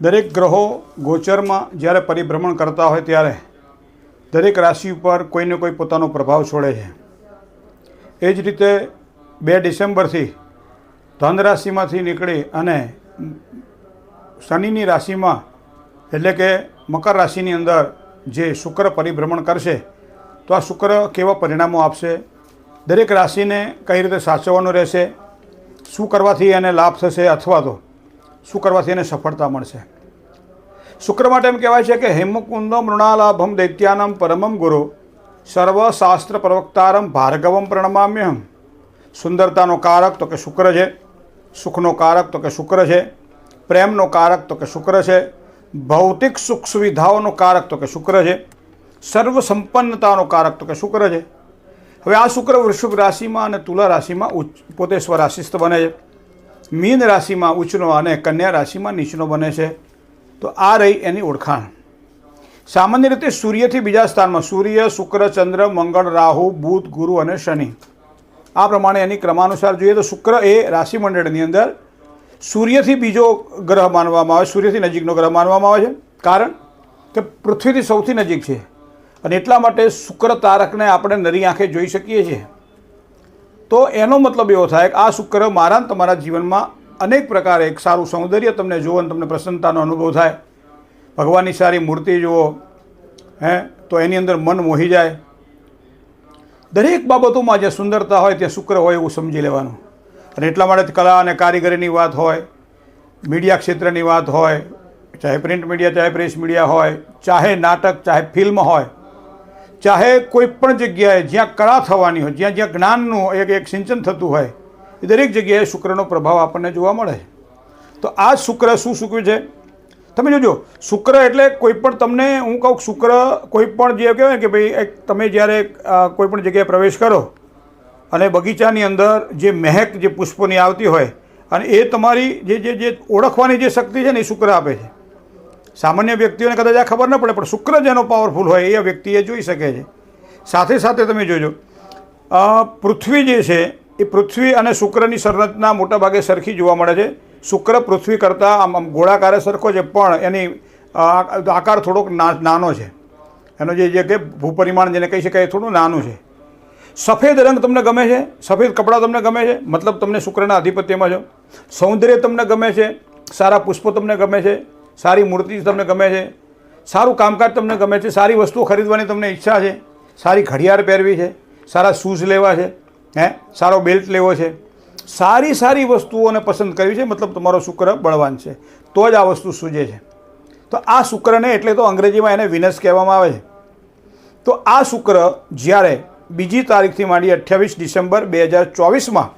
દરેક ગ્રહો ગોચરમાં જ્યારે પરિભ્રમણ કરતા હોય ત્યારે દરેક રાશિ ઉપર કોઈને કોઈ પોતાનો પ્રભાવ છોડે છે. એ જ રીતે 2 ડિસેમ્બરથી ધન રાશિમાંથી નીકળી અને શનિની રાશિમાં એટલે કે મકર રાશિની અંદર જે શુક્ર પરિભ્રમણ કરશે તો આ શુક્ર કેવા પરિણામો આપશે, દરેક રાશિને કઈ રીતે સાચવવાનું રહેશે, શું કરવાથી એને લાભ થશે અથવા તો શું કરવાથી એને સફળતા મળશે. શુક્ર માટે એમ કહેવાય છે કે હેમકુંદમ મૃણાલાભમ દૈત્યાનમ પરમમ ગુરુ સર્વશાસ્ત્ર પ્રવક્તારમ ભાર્ગવમ પ્રણમામ્યહમ. સુંદરતાનો કારક તો કે શુક્ર છે, સુખનો કારક તો કે શુક્ર છે, પ્રેમનો કારક તો કે શુક્ર છે, ભૌતિક સુખ સુવિધાઓનો કારક તો કે શુક્ર છે, સર્વ સંપન્નતાનો કારક તો કે શુક્ર છે. હવે આ શુક્ર વૃષભ રાશિમાં અને તુલા રાશિમાં પોતે સ્વરાશિસ્થ બને છે, મીન રાશિમાં ઉચ્ચનો અને કન્યા રાશિમાં નીચનો બને છે. તો આ રહી એની ઓળખાણ. સામાન્ય રીતે સૂર્યથી બીજા સ્થાનમાં સૂર્ય, શુક્ર, ચંદ્ર, મંગળ, રાહુ, બુધ, ગુરુ અને શનિ આ પ્રમાણે એની ક્રમાનુસાર જોઈએ તો શુક્ર એ રાશિમંડળની અંદર સૂર્યથી બીજો ગ્રહ માનવામાં આવે, સૂર્યથી નજીકનો ગ્રહ માનવામાં આવે છે. કારણ કે પૃથ્વીથી સૌથી નજીક છે અને એટલા માટે શુક્ર તારકને આપણે નરી આંખે જોઈ શકીએ છીએ. તો એનો મતલબ એવો થાય કે આ શુક્ર મારા તમારા જીવનમાં અનેક પ્રકારે એક સારું સૌંદર્ય તમને જુઓ અને તમને પ્રસન્નતાનો અનુભવ થાય. ભગવાનની સારી મૂર્તિ જુઓ તો એની અંદર મન મોહી જાય. દરેક બાબતોમાં જે સુંદરતા હોય ત્યાં શુક્ર હોય એવું સમજી લેવાનું. અને એટલા માટે કલા અને કારીગરીની વાત હોય, મીડિયા ક્ષેત્રની વાત હોય, ચાહે પ્રિન્ટ મીડિયા, ચાહે પ્રેસ મીડિયા હોય, ચાહે નાટક, ચાહે ફિલ્મ હોય, ચાહે કોઈ પણ જગ્યાએ જ્યાં કળા થવાની હોય, જ્યાં જ્યાં જ્ઞાનનું એક સિંચન થતું હોય એ દરેક જગ્યાએ શુક્રનો પ્રભાવ આપણને જોવા મળે. તો આ શુક્ર શું શીખ્યું છે તમે જોજો. શુક્ર એટલે કોઈ પણ તમને હું કહું શુક્ર કોઈ પણ જે કહેવાય કે ભાઈ તમે જ્યારે કોઈ પણ જગ્યાએ પ્રવેશ કરો અને બગીચાની અંદર જે મહેક જે પુષ્પોની આવતી હોય અને એ તમારી જે ઓળખવાની જે શક્તિ છે ને એ શુક્ર આપે છે. સામાન્ય વ્યક્તિઓને કદાચ આ ખબર ન પડે પણ શુક્ર જેનો પાવરફુલ હોય એ વ્યક્તિ એ જોઈ શકે છે. સાથે સાથે તમે જોજો પૃથ્વી જે છે એ પૃથ્વી અને શુક્રની સંરચના મોટાભાગે સરખી જોવા મળે છે. શુક્ર પૃથ્વી કરતાં આમ ગોળાકારે સરખો છે પણ એની આકાર થોડોક નાનો છે. એનો જે કે ભૂપરિમાણ જેને કહી શકાય એ થોડું નાનું છે. સફેદ રંગ તમને ગમે છે, સફેદ કપડાં તમને ગમે છે, મતલબ તમને શુક્રના આધિપત્યમાં છો. સૌંદર્ય તમને ગમે છે, સારા પુષ્પો તમને ગમે છે, સારી મૂર્તિ તમને ગમે છે, સારું કામકાજ તમને ગમે છે, સારી વસ્તુઓ ખરીદવાની તમને ઈચ્છા છે, સારી ઘડિયાળ પહેરવી છે, સારા શૂઝ લેવા છે, સારો બેલ્ટ લેવો છે, સારી વસ્તુઓને પસંદ કરવી છે, મતલબ તમારો શુક્ર બળવાન છે તો જ આ વસ્તુ સૂજે છે. તો આ શુક્રને એટલે તો અંગ્રેજીમાં એને વિનસ કહેવામાં આવે છે. તો આ શુક્ર જ્યારે 2 તારીખથી માંડી 28 ડિસેમ્બર 2024માં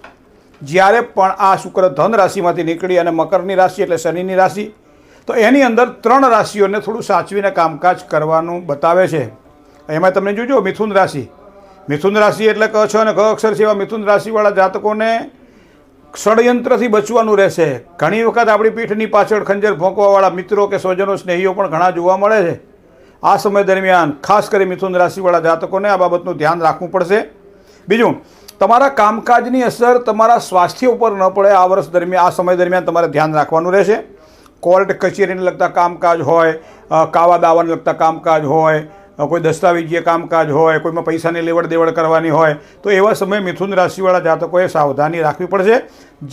જ્યારે પણ આ શુક્ર ધન રાશિમાંથી નીકળી અને મકરની રાશિ એટલે શનિની રાશિ તો એની અંદર 3 રાશિઓને થોડું સાચવીને કામકાજ કરવાનું બતાવે છે. એમાં તમે જોજો મિથુન રાશિ, મિથુન રાશિ એટલે ક, છ અને ક અક્ષર છે એવા મિથુન રાશિવાળા જાતકોને ષડયંત્રથી બચવાનું રહેશે. ઘણી વખત આપણી પીઠની પાછળ ખંજર ભોંકવાવાળા મિત્રો કે સ્વજનો સ્નેહીઓ પણ ઘણા જોવા મળે છે. આ સમય દરમિયાન ખાસ કરી મિથુન રાશિવાળા જાતકોને આ બાબતનું ધ્યાન રાખવું પડશે. બીજું, તમારા કામકાજની અસર તમારા સ્વાસ્થ્ય ઉપર ન પડે આ વર્ષ દરમિયાન, આ સમય દરમિયાન તમારે ધ્યાન રાખવાનું રહેશે. કોર્ટ કચેરીને લગતા કામકાજ હોય, કાવા દાવાને લગતા કામકાજ હોય, કોઈ દસ્તાવેજીય કામકાજ હોય, કોઈમાં પૈસાની લેવડ દેવડ કરવાની હોય તો એવા સમયે મિથુન રાશિવાળા જાતકોએ સાવધાની રાખવી પડશે.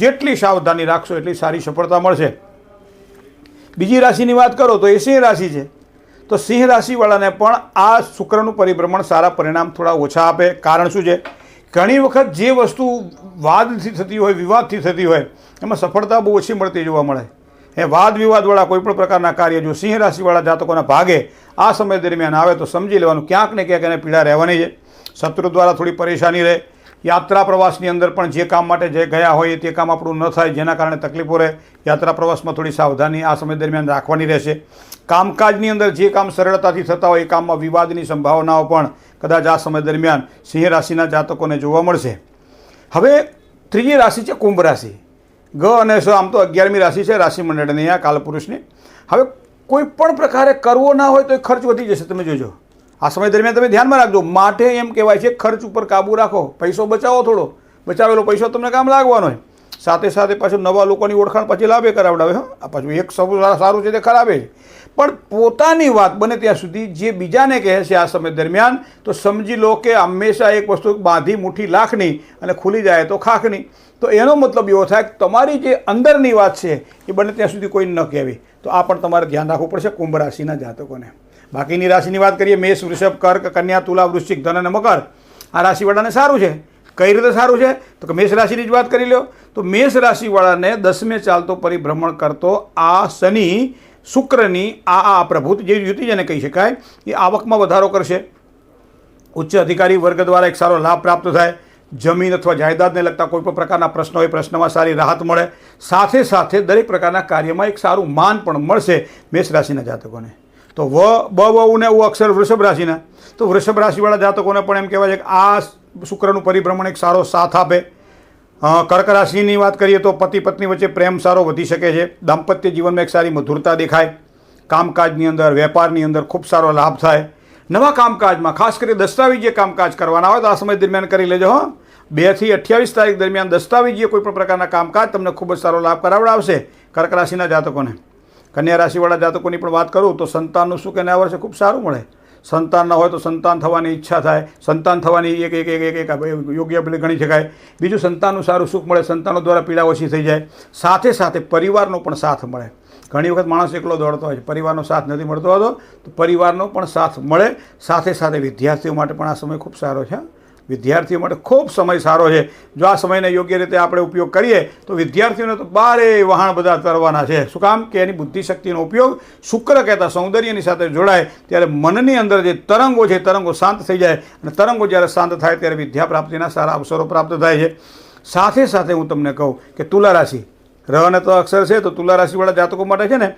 જેટલી સાવધાની રાખશો એટલી સારી સફળતા મળશે. બીજી રાશિની વાત કરો તો એ સિંહ રાશિ છે. તો સિંહ રાશિવાળાને પણ આ શુક્રનું પરિભ્રમણ સારા પરિણામ થોડા ઓછા આપે. કારણ શું છે? ઘણી વખત જે વસ્તુ વાદથી થતી હોય, વિવાદથી થતી હોય એમાં સફળતા બહુ ઓછી મળતી જોવા મળે. વાદ વિવાદવાળા કોઈ પણ પ્રકારના કાર્ય જો સિંહ રાશિવાળા જાતકોના ભાગે આ સમય દરમિયાન આવે તો સમજી લેવાનું ક્યાંક ને ક્યાંક એને પીડા રહેવાની છે. શત્રુ દ્વારા થોડી પરેશાની રહે. યાત્રા પ્રવાસની અંદર પણ જે કામ માટે જે ગયા હોય તે કામ આપણું ન થાય જેના કારણે તકલીફો રહે. યાત્રા પ્રવાસમાં થોડી સાવધાની આ સમય દરમિયાન રાખવાની રહેશે. કામકાજની અંદર જે કામ સરળતાથી થતા હોય એ કામમાં વિવાદની સંભાવનાઓ પણ કદાચ આ સમય દરમિયાન સિંહ રાશિના જાતકોને જોવા મળશે. હવે ત્રીજી રાશિ છે કુંભ રાશિ. ગ અને સ આમ તો 11મી રાશિ છે રાશિમંડળની આ કાલપુરુષની. હવે કોઈ પણ પ્રકારે કરવો ના હોય તો એ ખર્ચ વધી જશે. તમે જોજો આ સમય દરમિયાન તમે ધ્યાનમાં રાખજો. માટે એમ કહેવાય છે ખર્ચ ઉપર કાબૂ રાખો, પૈસો બચાવો, થોડો બચાવેલો પૈસો તમને કામ લાગવાનો હોય. સાથે સાથે પાછું નવા લોકોની ઓળખાણ પછી લાભે કરાવડાવે. આ પાછું એક સૌ સારું છે તે ખરાબે છે, પણ પોતાની વાત બને ત્યાં સુધી જે બીજાને કહે છે આ સમય દરમિયાન તો સમજી લો કે હંમેશા એક વસ્તુ બાંધી મુઠ્ઠી લાખની અને ખુલી જાય તો ખાખની. તો એનો મતલબ એવો થાય કે તમારી જે અંદરની વાત છે એ બને ત્યાં સુધી કોઈ ન કહેવી. તો આ પણ તમારે ધ્યાન રાખવું પડશે કુંભ રાશિના જાતકોને. બાકીની રાશિની વાત કરીએ, મેષ, વૃષભ, કર્ક, કન્યા, તુલા, વૃશ્ચિક, ધન અને મકર. આ રાશિવાળાને સારું છે. કઈ રીતે સારું છે તો કે મેષ રાશિની જ વાત કરી લો તો મેષ રાશિવાળાને 10મે ચાલતો પરિભ્રમણ કરતો આ શનિ શુક્રની આ પ્રભુત જે યુતિ જેને કહી શકાય એ આવકમાં વધારો કરશે. ઉચ્ચ અધિકારી વર્ગ દ્વારા એક સારો લાભ પ્રાપ્ત થાય. જમીન અથવા જાયદાદને લગતા કોઈ પણ પ્રકારના પ્રશ્નો હોય, પ્રશ્નમાં સારી રાહત મળે. સાથે સાથે દરેક પ્રકારના કાર્યમાં એક સારું માન પણ મળશે મેષ રાશિના જાતકોને. તો વ ને અક્ષર વૃષભ રાશિના, તો વૃષભ રાશિવાળા જાતકોને પણ એમ કહેવાય છે કે આ શુક્રનું પરિભ્રમણ એક સારો સાથ આપે. કર્ક રાશિની વાત કરીએ તો પતિ પત્ની વચ્ચે પ્રેમ સારો વધી શકે છે. દાંપત્ય જીવનમાં એક સારી મધુરતા દેખાય. કામકાજની અંદર, વેપારની અંદર ખૂબ સારો લાભ થાય. નવા કામકાજમાં ખાસ કરી દસ્તાવેજીય કામકાજ કરવાના હોય તો આ સમય દરમિયાન કરી લેજો. 2 થી 28 તારીખ દરમિયાન દસ્તાવેજીય કોઈ પણ પ્રકારના કામકાજ તમને ખૂબ જ સારો લાભ કરાવડાવશે કર્ક રાશિના જાતકોને. કન્યા રાશિવાળા જાતકોની પણ વાત કરું તો સંતાનનું સુખ એને આ વર્ષે ખૂબ સારું મળે. સંતાન ન હોય તો સંતાન થવાની ઈચ્છા થાય. સંતાન થવાની એક યોગ્ય પેલી ગણી શકાય. બીજું સંતાનનું સારું સુખ મળે. સંતાનો દ્વારા પીડા ઓછી થઈ જાય. સાથે સાથે પરિવારનો પણ સાથ મળે. ઘણી વખત માણસ એકલો દોડતો હોય છે, પરિવારનો સાથ નથી મળતો હોતો, તો પરિવારનો પણ સાથ મળે. સાથે સાથે વિદ્યાર્થીઓ માટે પણ આ સમય ખૂબ સારો છે. વિદ્યાર્થીઓ માટે ખૂબ સમય સારો છે. જો આ સમયને યોગ્ય રીતે આપણે ઉપયોગ કરીએ તો વિદ્યાર્થીઓને તો બારે વહાણ બધા તરવાના છે. શું કામ કે એની બુદ્ધિશક્તિનો ઉપયોગ શુક્ર કહેતા સૌંદર્યની સાથે જોડાય ત્યારે મનની અંદર જે તરંગો છે તરંગો શાંત થઈ જાય અને તરંગો જ્યારે શાંત થાય ત્યારે વિદ્યા પ્રાપ્તિના સારા અવસરો પ્રાપ્ત થાય છે. સાથે સાથે હું તમને કહું કે તુલા રાશિ ર અને તો અક્ષર છે તો તુલા રાશિવાળા જાતકો માટે છે ને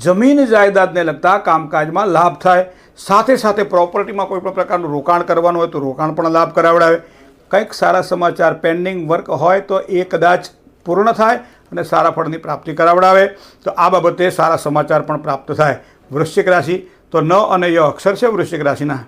જમીન જાયદાદને લગતા કામકાજમાં લાભ થાય. સાથે સાથે પ્રોપર્ટીમાં કોઈ પણ પ્રકારનું રોકાણ કરવાનું હોય તો રોકાણ પણ લાભ કરાવડાવે. કંઈક સારા સમાચાર પેન્ડિંગ વર્ક હોય તો એ કદાચ પૂર્ણ થાય અને સારા ફળની પ્રાપ્તિ કરાવડાવે. તો આ બાબતે સારા સમાચાર પણ પ્રાપ્ત થાય. વૃશ્ચિક રાશિ તો ન અને ય અક્ષર છે વૃશ્ચિક રાશિના,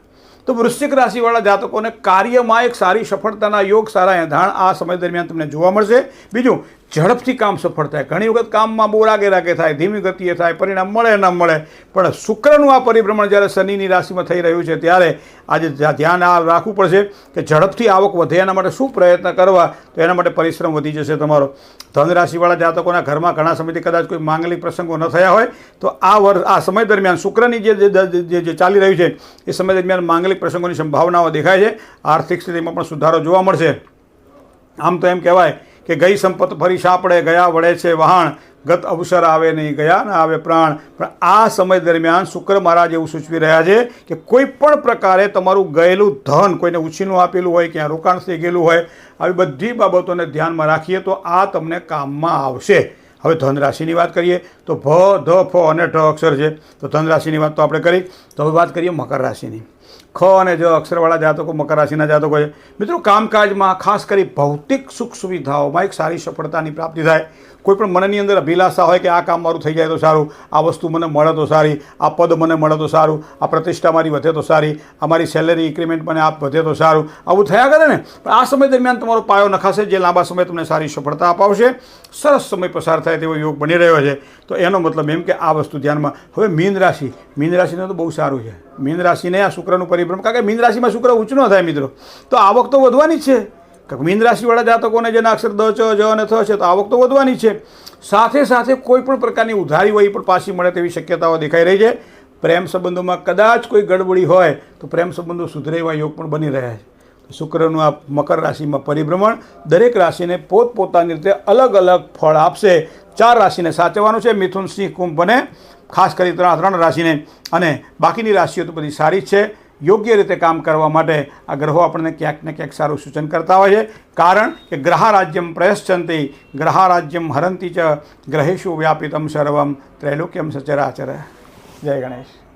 તો વૃશ્ચિક રાશિવાળા જાતકોને કાર્યમાં એક સારી સફળતાના યોગ, સારા એંધાણ આ સમય દરમિયાન તમને જોવા મળશે. બીજું, ઝડપથી કામ સફળ થાય. ઘણી વખત કામમાં બહુ રાગે થાય, ધીમી ગતિએ થાય, પરિણામ મળે ન મળે. પણ શુક્રનું આ પરિભ્રમણ જ્યારે શનિની રાશિમાં થઈ રહ્યું છે ત્યારે આજે ધ્યાન આ રાખવું પડશે કે ઝડપથી આવક વધે એના માટે શું પ્રયત્ન કરવા, તો એના માટે પરિશ્રમ વધી જશે તમારો. ધન રાશિવાળા જાતકોના ઘરમાં ઘણા સમયથી કદાચ કોઈ માંગલિક પ્રસંગો ન થયા હોય તો આ સમય દરમિયાન શુક્રની જે ચાલી રહ્યું છે એ સમય દરમિયાન માંગલિક પ્રસંગોની સંભાવનાઓ દેખાય છે. આર્થિક સ્થિતિમાં પણ સુધારો જોવા મળશે. આમ તો એમ કહેવાય કે ગઈ સંપત ફરી સાંપડે, ગયા વળે છે વહાણ, ગત અવસર આવે નહીં, ગયા ના આવે પ્રાણ. પણ આ સમય દરમિયાન શુક્ર મહારાજ એવું સૂચવી રહ્યા છે કે કોઈ પણ પ્રકારે તમારું ગયેલું ધન કોઈને ઉછીનું આપેલું હોય, ક્યાં રોકાણ થઈ ગયેલું હોય, આવી બધી બાબતોને ધ્યાનમાં રાખીએ તો આ તમને કામમાં આવશે. હવે ધન રાશિની વાત કરીએ તો ભ, ધ, ફ અને ઢ અક્ષર છે. તો ધન રાશિની વાત તો આપણે કરી. તો હવે વાત કરીએ મકર રાશિની. ખ અને જ અક્ષરવાળા જાતકો મકર રાશિના જાતકો છે. મિત્રો, કામકાજમાં ખાસ કરી ભૌતિક સુખ સુવિધાઓમાં એક સારી સફળતાની પ્રાપ્તિ થાય. કોઈ પણ મનની અંદર અભિલાષા હોય કે આ કામ મારું થઈ જાય તો સારું, આ વસ્તુ મને મળે તો સારી, આ પદ મને મળે તો સારું, આ પ્રતિષ્ઠા મારી વધે તો સારી, અમારી સેલેરી ઇન્ક્રીમેન્ટ મને આપ વધે તો સારું, આવું થયા કરે ને. પણ આ સમય દરમિયાન તમારો પાયો નખાશે જે લાંબા સમય તમને સારી સફળતા અપાવશે. સરસ સમય પસાર થાય તેવો યોગ બની રહ્યો છે. તો એનો મતલબ એમ કે આ વસ્તુ ધ્યાનમાં. હવે મીન રાશિનું તો બહુ સારું છે. મીન રાશિને આ શુક્રનું પરિભ્રમણ, કારણ કે મીન રાશિમાં શુક્ર ઊંચ ન થાય મિત્રો, તો આવક તો વધવાની જ છે. મીન રાશિવાળા જાતકોને જેના અક્ષર દ, ચ, જ અને થ છે તો આવક તો વધવાની છે. સાથે સાથે કોઈ પણ પ્રકારની ઉધારી હોય એ પણ પાછી મળે તેવી શક્યતાઓ દેખાઈ રહી છે. પ્રેમ સંબંધોમાં કદાચ કોઈ ગડબડી હોય તો પ્રેમ સંબંધો સુધરે એવા યોગ પણ બની રહ્યા છે. શુક્રનું આ મકર રાશિમાં પરિભ્રમણ દરેક રાશિને પોતપોતાની રીતે અલગ અલગ ફળ આપશે. 4 રાશિને સાચવવાનું છે, મિથુન, સિંહ, કુંભ અને ખાસ કરી 3 રાશિને, અને બાકીની રાશિઓ તો બધી સારી જ છે. યોગ્ય રીતે કામ કરવા માટે આ ગ્રહો આપણને ક્યાંક ને ક્યાંક સારું સૂચન કરતા હોય છે. કારણ કે ગ્રહારાજ્યમ પ્રયશ્ચંતિ ગ્રહારાજ્યમ હરંતિ ચ ગ્રહેશુ વ્યાપિતમ સર્વમ ત્રૈલોક્યમ સચરાચર. જય ગણેશ.